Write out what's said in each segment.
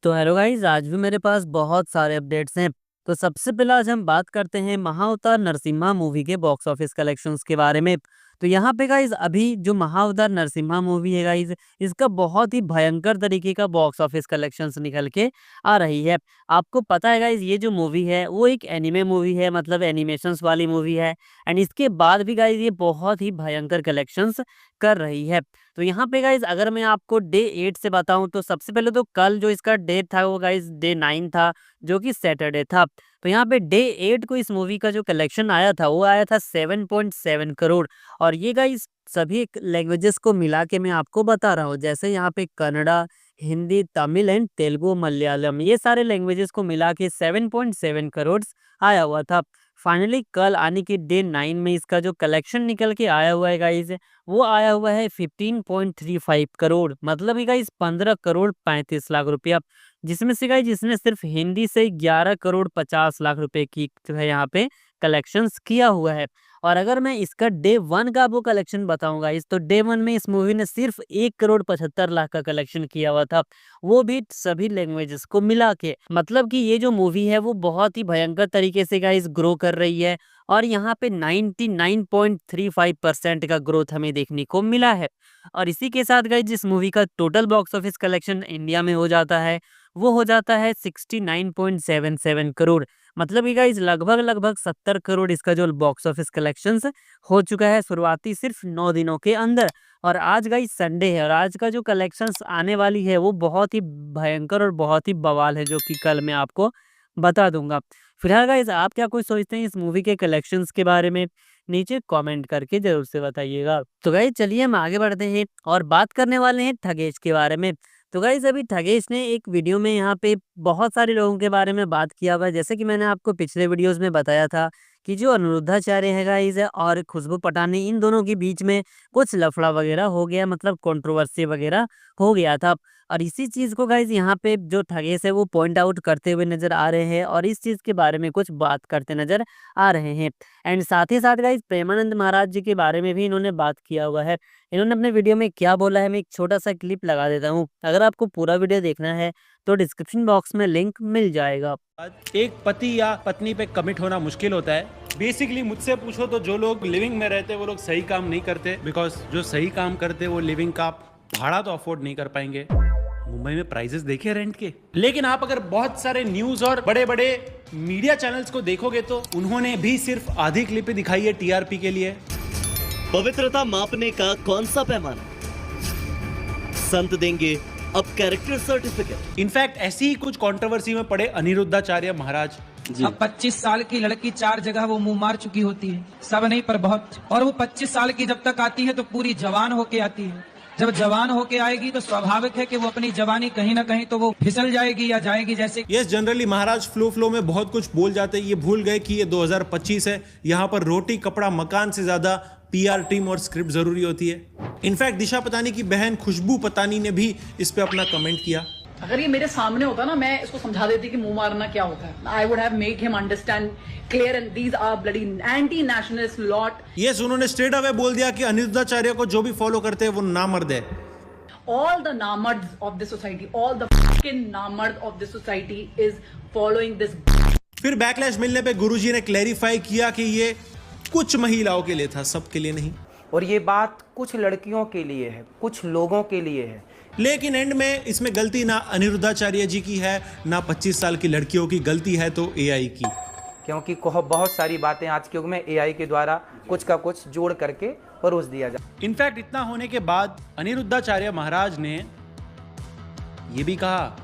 तो hello guys, आज भी मेरे पास बहुत सारे अपडेट्स हैं। तो सबसे पहले आज हम बात करते हैं महाअवतार नरसिम्हा मूवी के बॉक्स ऑफिस कलेक्शंस के बारे में। तो यहाँ पे गाइस अभी जो महाअवतार नरसिम्हा मूवी है गाइस, इसका बहुत ही भयंकर तरीके का बॉक्स ऑफिस कलेक्शंस निकल के आ रही है। आपको पता है गाइस, ये जो मूवी है वो एक एनिमे मूवी है, मतलब एनिमेशंस वाली मूवी है। एंड इसके बाद भी गाइस ये बहुत ही भयंकर कलेक्शंस कर रही है। तो यहाँ पे गाइज अगर मैं आपको डे 8 से बताऊं, तो सबसे पहले तो कल जो इसका डे था वो गाइज डे 9 था, जो कि सैटरडे था। तो यहाँ पे डे 8 को इस मूवी का जो कलेक्शन आया था वो आया था 7.7 करोड़। और ये गाइज सभी लैंग्वेजेस को मिला के मैं आपको बता रहा हूँ, जैसे यहाँ पे कन्नड़ा, हिंदी, तमिल एंड तेलुगु, मलयालम, ये सारे लैंग्वेजेस को मिला के 7.7 करोड़ आया हुआ था। फाइनली कल आने की डे 9 में इसका जो कलेक्शन निकल के आया हुआ है गाइज, वो आया हुआ है 15.35 करोड़, मतलब कि गाइस 15 करोड़ 35 लाख रुपया। जिसमें से गाइस जिसने सिर्फ हिंदी से 11 करोड़ 50 लाख रुपए की जो है यहाँ पे कलेक्शंस किया हुआ है। और अगर मैं इसका डे 1 का आपको कलेक्शन बताऊंगा इस, तो डे 1 में इस मूवी ने सिर्फ 1 करोड़ 75 लाख का कलेक्शन किया हुआ था, वो भी सभी लैंग्वेजेस को मिला के। मतलब कि ये जो मूवी है वो बहुत ही भयंकर तरीके से गाइस ग्रो कर रही है। और यहाँ पे 99.35% का ग्रोथ हमें देखने को मिला है। और इसी के साथ गाइस जिस मूवी का total box office collection India में हो जाता है वो हो जाता है 69.77 करोड़। मतलब कि गाइस लगभग लगभग 70 करोड़ इसका जो बॉक्स ऑफिस कलेक्शंस हो चुका है शुरुआती सिर्फ 9 दिनों के अंदर। और आज गाइस संडे है और आज का जो कलेक्शंस आने वाली है वो बहुत ही भयंकर और बहुत ही बवाल है, जो कि कल मैं आपको बता दूंगा। फिलहाल गाइस आप क्या कुछ सोचते हैं इस मूवी के कलेक्शंस के बारे में? नीचे कमेंट करके जरूर से बताइएगा। तो गाइस चलिए हम आगे बढ़ते हैं और बात करने वाले हैं ठगेश के बारे में। तो गाइस अभी ठगेश ने एक वीडियो में यहाँ पे बहुत सारे लोगों के बारे में बात किया हुआ है, जैसे कि मैंने आपको पिछले वीडियोस में बताया था कि जो अनिरुद्धाचार्य है गाइस और खुशबू पठानी, इन दोनों के बीच में कुछ लफड़ा वगैरह हो गया, मतलब कंट्रोवर्सी वगैरह हो गया था। और इसी चीज़ को गाइज़ यहाँ पे जो ठगेश है वो पॉइंट आउट करते हुए नज़र आ रहे हैं और इस चीज़ के बारे में कुछ बात करते नज़र आ रहे हैं। एंड साथ ही साथ गाइज़ प्रेमानंद महाराज जी के बारे में भी इन्होंने बात किया हुआ है। इन्होंने अपने वीडियो में क्या बोला है, मैं एक छोटा-सा क्लिप लगा देता हूँ। अगर आपको पूरा वीडियो देखना है तो डिस्क्रिप्शन बॉक्स में लिंक मिल जाएगा। एक पति या पत्नी पे कमिट होना मुश्किल होता है। बेसिकली मुझसे पूछो तो जो लोग लिविंग में रहते हैं वो लोग सही काम नहीं करते, बिकॉज जो सही काम करते हैं वो लिविंग का भाड़ा तो अफोर्ड नहीं कर पाएंगे। मुंबई में प्राइसेस देखे रेंट के। लेकिन आप अगर बहुत सारे न्यूज और बड़े बड़े मीडिया चैनल्स को देखोगे तो उन्होंने भी सिर्फ आधी क्लिप ही दिखाई है टीआरपी के लिए। पवित्रता मापने का कौन सा पैमाना? संत देंगे अब कैरेक्टर सर्टिफिकेट। इनफैक्ट ऐसी ही कुछ कंट्रोवर्सी में पड़े अनिरुद्धाचार्य महाराज। अब 25 साल की लड़की 4 जगह वो मुंह मार चुकी होती है, सब नहीं पर बहुत। और वो 25 साल की जब तक आती है तो पूरी जवान होके आती है। जब जवान होके आएगी तो स्वाभाविक है कि वो अपनी जवानी कहीं ना कहीं तो वो फिसल जाएगी या जाएगी। जैसे यस, जनरली महाराज फ्लो में बहुत कुछ बोल जाते हैं, ये भूल गए कि ये 2025 है। यहाँ पर रोटी कपड़ा मकान से ज्यादा पीआर टीम और स्क्रिप्ट जरूरी होती है। इनफैक्ट दिशा पतानी की बहन खुशबू पतानी ने भी इस पे अपना कमेंट किया। अगर ये मेरे सामने होता ना, मैं इसको समझा देती कि मुंह मारना क्या होता है। I would have make him understand clear and these are bloody anti nationalist lot. Yes, उन्होंने स्ट्रेट अवे बोल दिया कि अनिरुद्धाचार्य को जो भी फॉलो करते हैं वो नामर्द है। All the namards of the society, all the fucking namards of the society is following this। फिर बैकलैश मिलने पे गुरुजी ने क्लैरिफाई किया कि ये कुछ महिलाओं के लिए था, सबके लिए नहीं। और ये बात कुछ लड़कियों के लिए है, कुछ लोगों के लिए है। लेकिन एंड में इसमें गलती ना अनिरुद्धाचार्य जी की है ना 25 साल की लड़कियों की, गलती है तो एआई की। क्योंकि बहुत सारी बातें आज के युग में एआई के द्वारा कुछ का कुछ जोड़ करके परोस दिया जाए। इनफैक्ट इतना होने के बाद अनिरुद्धाचार्य महाराज ने ये भी कहा,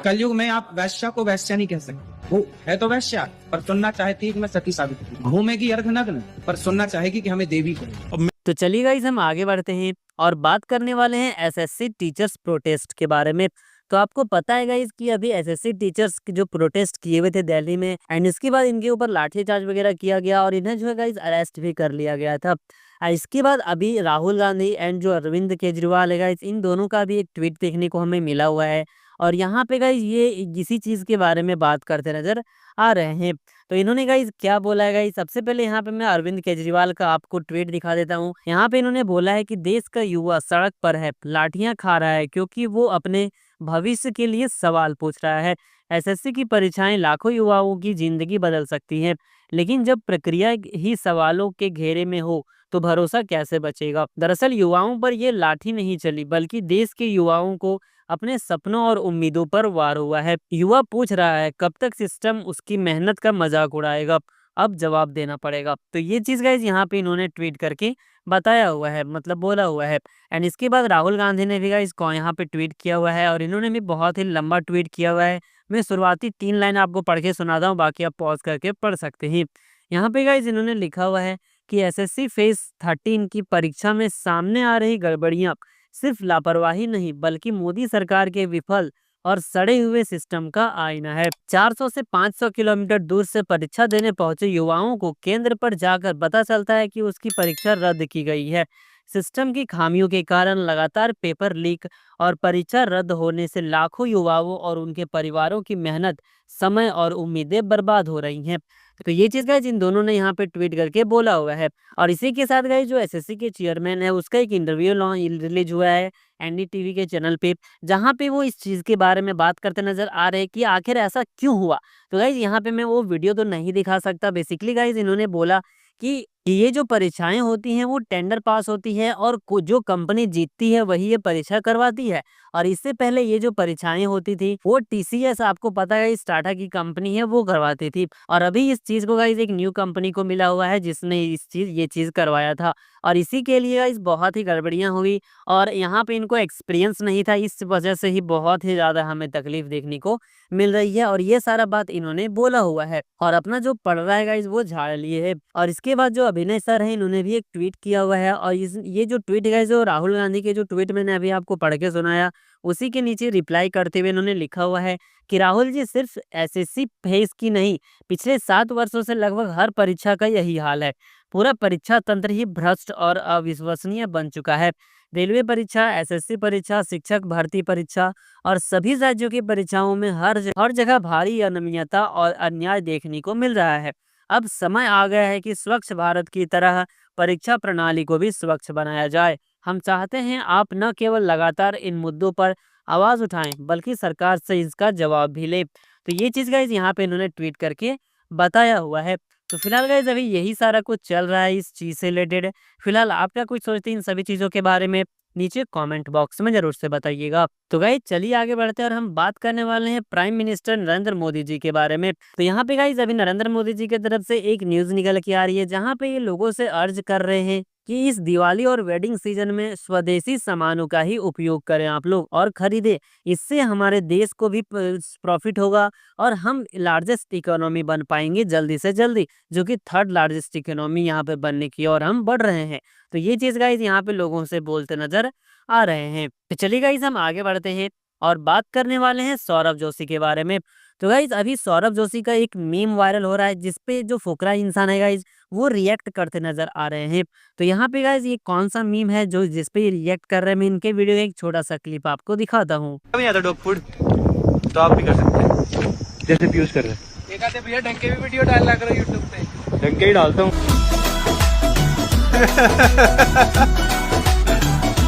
कलयुग में आप वैश्या को वैश्या नहीं कह सकते। वो है तो वैश्या, पर सुनना चाहती है कि मैं सती साबित करूं। घूमेगी अर्धनग्न, पर सुनना चाहेगी कि हमें देवी करूं। तो चलिए गाइस हम आगे बढ़ते हैं और बात करने वाले हैं एसएससी टीचर्स प्रोटेस्ट के बारे में। तो आपको पता है गाइस कि अभी एसएससी टीचर्स जो प्रोटेस्ट किए हुए थे दिल्ली में, एंड इसके बाद इनके ऊपर लाठीचार्ज वगैरह किया गया और इन्हें जो है गाइस अरेस्ट भी कर लिया गया था। इसके बाद अभी राहुल गांधी एंड जो अरविंद केजरीवाल है गाइस, इन दोनों का भी एक ट्वीट देखने को हमें मिला हुआ है और यहाँ पे गाइस ये इसी चीज़ के बारे में बात करते नजर आ रहे हैं। तो इन्होंने गाइस क्या बोला है गाइस, सबसे पहले यहाँ पे मैं अरविंद केजरीवाल का आपको ट्वीट दिखा देता हूँ। यहाँ पे इन्होंने बोला है कि देश का युवा सड़क पर है, लाठियां खा रहा है क्योंकि वो अपने भविष्य के लिए सवाल पूछ रहा है। एसएससी की परीक्षाएं लाखों युवाओं की जिंदगी बदल सकती हैं, लेकिन जब प्रक्रिया ही सवालों के घेरे में हो तो भरोसा कैसे बचेगा। दरअसल युवाओं पर यह लाठी नहीं चली, बल्कि देश के युवाओं को अपने सपनों और उम्मीदों पर वार हुआ है। युवा पूछ रहा है कब तक सिस्टम उसकी मेहनत का मजाक उड़ाएगा, अब जवाब देना पड़ेगा। तो ये चीज गाइस यहाँ पे इन्होंने ट्वीट करके बताया हुआ है, मतलब बोला हुआ है। एंड इसके बाद राहुल गांधी ने भी गाइस को यहाँ पे ट्वीट किया हुआ है, और इन्होंने भी बहुत ही लंबा ट्वीट किया हुआ है। मैं शुरुआती 3 लाइन आपको पढ़ के सुनाता हूँ, बाकी आप पॉज करके पढ़ सकते हैं। यहाँ पे गाइस इन्होंने लिखा हुआ है कि एसएससी फेज 13 की परीक्षा में सामने आ रही गड़बड़ियां सिर्फ लापरवाही नहीं, बल्कि मोदी सरकार के विफल और सड़े हुए सिस्टम का आईना है। 400 से 500 किलोमीटर दूर से परीक्षा देने पहुंचे युवाओं को केंद्र पर जाकर पता चलता है कि उसकी परीक्षा रद्द की गई है। सिस्टम की खामियों के कारण लगातार पेपर लीक और परीक्षा रद्द होने से लाखों युवाओं और उनके परिवारों की मेहनत, समय और उम्मीदें बर्बाद हो रही हैं। तो ये चीज गाइस इन दोनों ने यहाँ पे ट्वीट करके बोला हुआ है। और इसी के साथ गाइस जो एसएससी के चेयरमैन है उसका एक इंटरव्यू रिलीज हुआ है एनडीटीवी के चैनल पे, जहाँ पे वो इस चीज के बारे में बात करते नजर आ रहे हैं कि आखिर ऐसा क्यों हुआ। तो गाइस यहाँ पे मैं वो वीडियो तो नहीं दिखा सकता। बेसिकली गाइस इन्होंने बोला कि ये जो परीक्षाएं होती हैं वो टेंडर पास होती है, और जो कंपनी जीतती है वही ये परीक्षा करवाती है। और इससे पहले ये जो परीक्षाएं होती थी वो टीसीएस, आपको पता है इस टाटा की कंपनी है, वो करवाती थी। और अभी इस चीज को गाइस एक न्यू कंपनी को मिला हुआ है जिसने ये चीज करवाया था, और इसी के लिए गाइस बहुत ही गड़बड़ियां हुई, और यहाँ पे इनको एक्सपीरियंस नहीं था। इस वजह से ही बहुत ही ज्यादा हमें तकलीफ देखने को मिल रही है, और ये सारा बात इन्होंने बोला हुआ है। और अपना जो पढ़ रहा है गाइस वो झाड़ लिए है। और इसके बाद जो अभिनय सर है इन्होंने भी एक ट्वीट किया हुआ है, और ये जो ट्वीट गाइस जो राहुल गांधी के जो ट्वीट मैंने अभी आपको पढ़ के सुनाया उसी के नीचे रिप्लाई करते हुए इन्होंने लिखा हुआ है कि राहुल जी, सिर्फ एसएससी फेज की नहीं, पिछले 7 वर्षों से लगभग हर परीक्षा का यही हाल है। पूरा परीक्षा तंत्र ही भ्रष्ट और अविश्वसनीय बन चुका है। रेलवे परीक्षा, एसएससी परीक्षा, शिक्षक भर्ती परीक्षा और सभी राज्यों की परीक्षाओं में हर जगह भारी अनियमितता और अन्याय देखने को मिल रहा है। अब समय आ गया है कि स्वच्छ भारत की तरह परीक्षा प्रणाली को भी स्वच्छ बनाया जाए। हम चाहते हैं आप न केवल लगातार इन मुद्दों पर आवाज उठाएं, बल्कि सरकार से इसका जवाब भी ले। तो ये चीज गाइस यहाँ पे इन्होंने ट्वीट करके बताया हुआ है। तो फिलहाल गाइस अभी यही सारा कुछ चल रहा है इस चीज से रिलेटेड। फिलहाल आप क्या कुछ सोचते हैं इन सभी चीजों के बारे में, नीचे कमेंट बॉक्स में जरूर से बताइएगा। तो गाइस चलिए आगे बढ़ते हैं, और हम बात करने वाले हैं प्राइम मिनिस्टर नरेंद्र मोदी जी के बारे में। तो यहाँ पे गाइस अभी नरेंद्र मोदी जी की तरफ से एक न्यूज निकल के आ रही है, जहाँ पे ये लोगों से अर्ज कर रहे हैं कि इस दिवाली और वेडिंग सीजन में स्वदेशी सामानों का ही उपयोग करें आप लोग और खरीदें। इससे हमारे देश को भी प्रॉफिट होगा, और हम लार्जेस्ट इकोनॉमी बन पाएंगे जल्दी से जल्दी, जो कि 3rd लार्जेस्ट इकोनॉमी यहाँ पे बनने की और हम बढ़ रहे हैं। तो ये चीज गाइस यहाँ पे लोगों से बोलते नजर आ रहे हैं। तो चलिए गाइस हम आगे बढ़ते हैं और बात करने वाले हैं सौरभ जोशी के बारे में। तो गाइस अभी सौरभ जोशी का एक मीम वायरल हो रहा है, जिसपे जो फुकरा इंसान है गाइस वो रिएक्ट करते नजर आ रहे हैं। तो यहाँ पे गाइस ये कौन सा मीम है जो जिसपे रिएक्ट कर रहे हैं, मैं इनके वीडियो का एक छोटा सा क्लिप आपको दिखाता हूँ। नहीं आता डॉग फूड तो आप भी कर सकते हैं, जैसे पीयूष कर रहे हैं। एक आधे भैया ढंग के भी वीडियो डालना करो यूट्यूब पे। ढंग के ही डालता हूँ।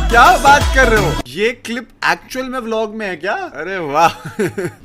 क्या बात कर रहे हो? ये क्लिप एक्चुअल में व्लॉग में है क्या? अरे वाह।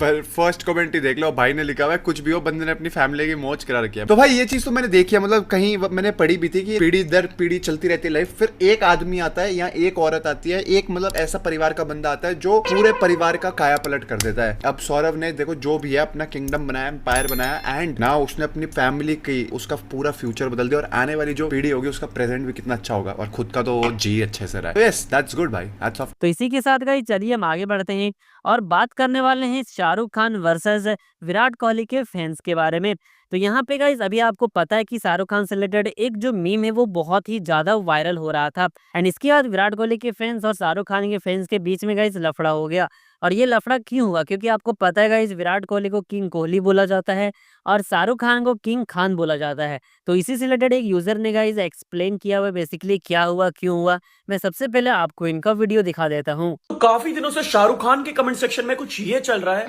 पर फर्स्ट कमेंट ही देख लो, भाई ने लिखा हुआ है कुछ भी हो बंदे ने अपनी फैमिली की मौज करा रखी है। तो भाई ये चीज तो मैंने देखी है, मतलब कहीं मैंने पढ़ी भी थी कि पीढ़ी दर पीढ़ी चलती रहती है लाइफ। फिर एक आदमी आता है या एक औरत आती है, एक मतलब ऐसा परिवार का बंदा आता है जो पूरे परिवार का काया पलट कर देता है। अब सौरभ ने देखो जो भी है अपना किंगडम बनाया, एम्पायर बनाया, एंड ना उसने अपनी फैमिली की उसका पूरा फ्यूचर बदल दिया, और आने वाली जो पीढ़ी होगी उसका प्रेजेंट भी कितना अच्छा होगा, और खुद का तो जी अच्छे से रहा है। यस दैट्स गुड भाई, दैट्स ऑफ। तो इसी के साथ गाइस चलिए हम आगे बढ़ते हैं और बात करने वाले हैं शाहरुख खान वर्सेस विराट कोहली के फैंस के बारे में। तो यहाँ पे गाइस अभी आपको पता है कि शाहरुख खान से रिलेटेड एक जो मीम है वो बहुत ही ज्यादा वायरल हो रहा था, एंड इसके बाद विराट कोहली के फैंस और शाहरुख खान के फैंस के बीच में गाइस लफड़ा हो गया। और ये लफड़ा क्यों हुआ, क्योंकि आपको पता है गाइस विराट कोहली को किंग कोहली बोला जाता है और शाहरुख खान को किंग खान बोला जाता है। तो इसी से रिलेटेड एक यूजर ने गाइस एक्सप्लेन किया हुआ बेसिकली क्या हुआ क्यों हुआ। मैं सबसे पहले आपको इनका वीडियो दिखा देता हूँ। तो काफी दिनों से शाहरुख खान के कमेंट सेक्शन में कुछ ये चल रहा है।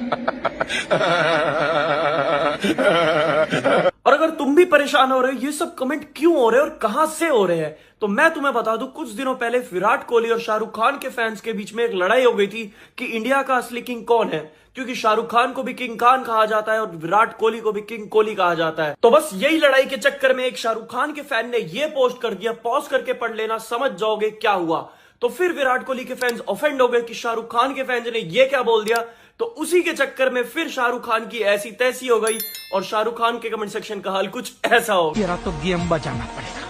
और अगर तुम भी परेशान हो रहे हो ये सब कमेंट क्यों हो रहे हैं और कहां से हो रहे हैं, तो मैं तुम्हें बता दूं, कुछ दिनों पहले विराट कोहली और शाहरुख खान के फैंस के बीच में एक लड़ाई हो गई थी कि इंडिया का असली किंग कौन है, क्योंकि शाहरुख खान को भी किंग खान कहा जाता है और विराट कोहली को भी किंग कोहली कहा जाता है। तो बस यही लड़ाई के चक्कर में एक शाहरुख खान के फैन ने ये पोस्ट कर दिया, पॉज करके पढ़ लेना, समझ जाओगे क्या हुआ। तो फिर विराट कोहली के फैंस ऑफेंड हो गए कि शाहरुख खान के फैंस ने ये क्या बोल दिया, तो उसी के चक्कर में फिर शाहरुख खान की ऐसी तैसी हो गई और शाहरुख खान के कमेंट सेक्शन का हाल कुछ ऐसा हो गया। तो गेम बचाना पड़ेगा।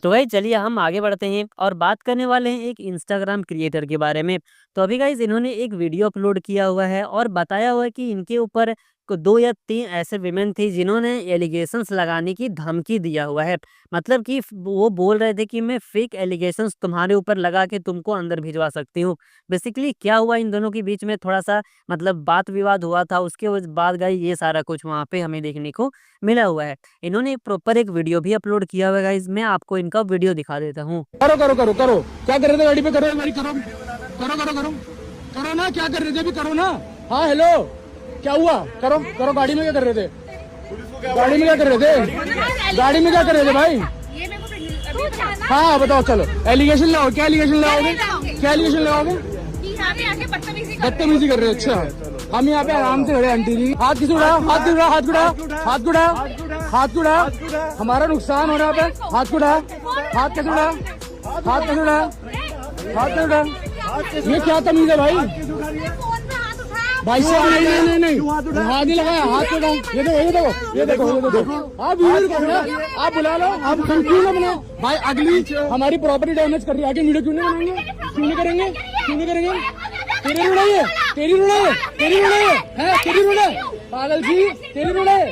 तो भाई चलिए हम आगे बढ़ते हैं और बात करने वाले हैं एक इंस्टाग्राम क्रिएटर के बारे में। तो अभी गाइज इन्होंने एक वीडियो अपलोड किया हुआ है और बताया हुआ है कि इनके ऊपर 2 या 3 ऐसे विमेन थी जिन्होंने एलिगेशंस लगाने की धमकी दिया हुआ है। मतलब कि वो बोल रहे थे कि मैं फेक एलिगेशंस तुम्हारे ऊपर लगा के तुमको अंदर भिजवा सकती हूँ। बेसिकली क्या हुआ, इन दोनों के बीच में थोड़ा सा मतलब बात विवाद हुआ था, उसके बाद गाइज ये सारा कुछ वहाँ पे हमें देखने को मिला हुआ है। इन्होंने प्रॉपर एक वीडियो भी अपलोड किया हुआ है गाइज, मैं आपको इनका वीडियो दिखा देता हूँ। करो करो करो करो, क्या कर रहे थे गाड़ी पे? करो हमारी, करो करो करो करो करो ना, क्या कर रहे थे अभी? करो ना। हाँ हेलो, क्या हुआ? करो करो। गाड़ी में क्या कर रहे थे? गाड़ी में क्या कर रहे थे? गाड़ी में क्या कर रहे थे भाई? हाँ बताओ, चलो एलिगेशन लगाओ। क्या एलिगेशन लगाओगे? क्या एलिगेशन लगाओगे? बदतमीजी कर रहे हो। अच्छा, हम यहाँ पे आराम से खड़े। आंटी जी हाथ किस उड़ा? हाथ उड़ा, हाथ उड़ा, हाथ उड़ा, हाथ उड़ा। हमारा नुकसान हो रहा है। हाथ उड़ा, हाथ कैसे उड़ा? हाथ कैसे उड़ा? हाथ कैसे उड़ा? ये क्या तमीज है भाई? भाई साहब नहीं नहीं नहीं, हाथ नहीं लगाया, हाथ लगाओ। ये देखो ये देखो ये देखो ये देखो। आप वीडियो करो, आप बुला लो, आप क्यों ना बनाओ भाई? अगली हमारी प्रॉपर्टी डैमेज कर रही है, आगे वीडियो क्यों नहीं बनाएंगे? क्यों नहीं करेंगे? क्यों नहीं करेंगे? तेरी रुड़ाई है, तेरी रुड़ाई है, तेरी रुड़ाई है, तेरी रुड़ाई पागल जी, तेरी रुड़ाई।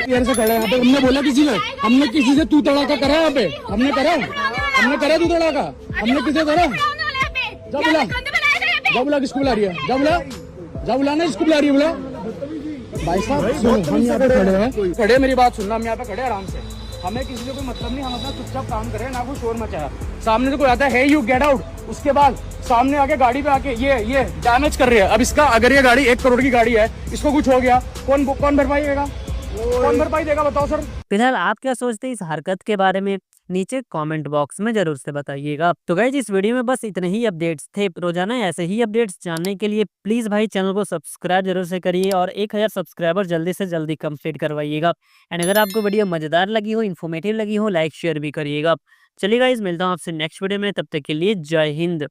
देर से खड़े यहाँ पे, हमने बोला किसी ने? हमने किसी से तू तड़ाका करा यहाँ पे? हमने करा? हमने करा तू तड़ाका? हमने किसे करा? जा बुला, जा बुला, किसको बुला रही है? जा बुला, जा बुलाना, इसको बुला रही है, बुला। भाई साहब सुनो, हम यहाँ पे खड़े हैं, खड़े, मेरी बात सुनना, हम यहाँ पे खड़े आराम से, हमें किसी से कोई मतलब नहीं, हम अपना चुपचाप काम करें, ना कोई शोर मचाया। सामने से कोई आता है, हे यू गेट आउट, उसके बाद सामने आके गाड़ी पे आके ये डैमेज कर रही है। अब इसका, अगर ये गाड़ी 1 करोड़ की गाड़ी है, इसको कुछ हो गया, कौन भरपाई देगा? कौन भरपाई देगा बताओ सर? फिलहाल आप क्या सोचते हैं इस हरकत के बारे में? नीचे कमेंट बॉक्स में जरूर से बताइएगा। तो गाइज इस वीडियो में बस इतने ही अपडेट्स थे। रोजाना ऐसे ही अपडेट्स जानने के लिए प्लीज भाई चैनल को सब्सक्राइब जरूर से करिए और 1000 सब्सक्राइबर जल्दी से जल्दी कंप्लीट करवाइएगा। एंड अगर आपको वीडियो मजेदार लगी हो, इन्फॉर्मेटिव लगी हो, लाइक शेयर भी करिएगा। चलिए गाइज मिलता हूँ आपसे नेक्स्ट वीडियो में, तब तक के लिए जय हिंद।